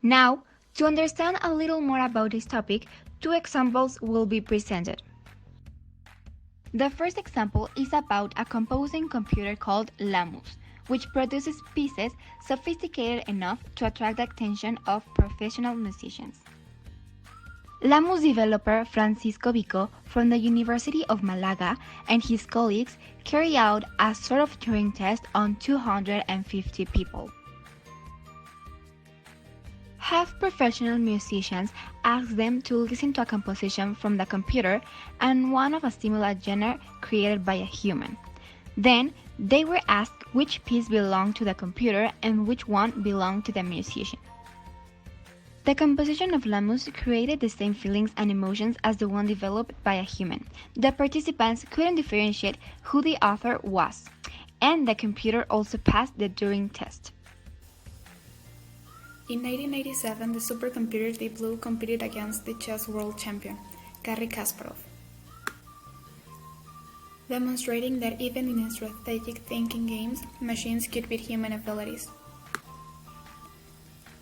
Now, to understand a little more about this topic, two examples will be presented. The first example is about a composing computer called Lamus, which produces pieces sophisticated enough to attract the attention of professional musicians. Lamus developer Francisco Vico from the University of Malaga and his colleagues carry out a sort of Turing test on 250 people. Have professional musicians ask them to listen to a composition from the computer and one of a similar genre created by a human. Then, they were asked which piece belonged to the computer and which one belonged to the musician. The composition of Lamus created the same feelings and emotions as the one developed by a human. The participants couldn't differentiate who the author was, and the computer also passed the Turing test. In 1997, the supercomputer Deep Blue competed against the chess world champion, Garry Kasparov, demonstrating that even in strategic thinking games, machines could beat human abilities.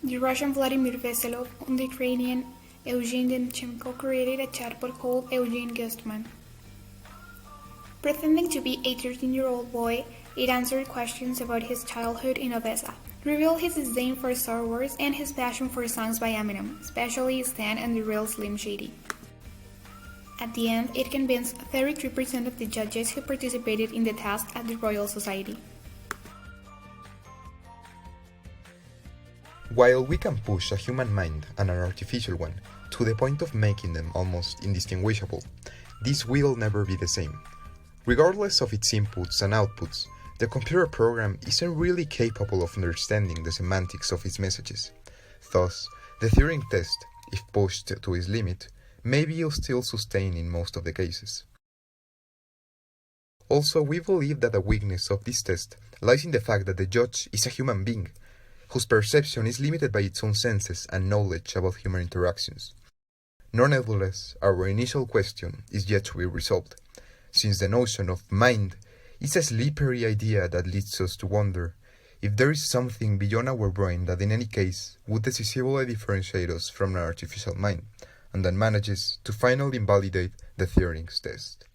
The Russian Vladimir Veselov and the Ukrainian Eugene Demchenko created a chatbot called Eugene Gustman. Pretending to be a 13-year-old boy, it answered questions about his childhood in Odessa, revealed his disdain for Star Wars and his passion for songs by Eminem, especially Stan and the Real Slim Shady. At the end, it convinced 33% of the judges who participated in the test at the Royal Society. While we can push a human mind and an artificial one to the point of making them almost indistinguishable, this will never be the same. Regardless of its inputs and outputs, the computer program isn't really capable of understanding the semantics of its messages. Thus, the Turing test, if pushed to its limit, may be still sustained in most of the cases. Also, we believe that the weakness of this test lies in the fact that the judge is a human being, whose perception is limited by its own senses and knowledge about human interactions. Nonetheless, our initial question is yet to be resolved, since the notion of mind is a slippery idea that leads us to wonder if there is something beyond our brain that in any case would decisively differentiate us from an artificial mind, and that manages to finally invalidate the Turing's test.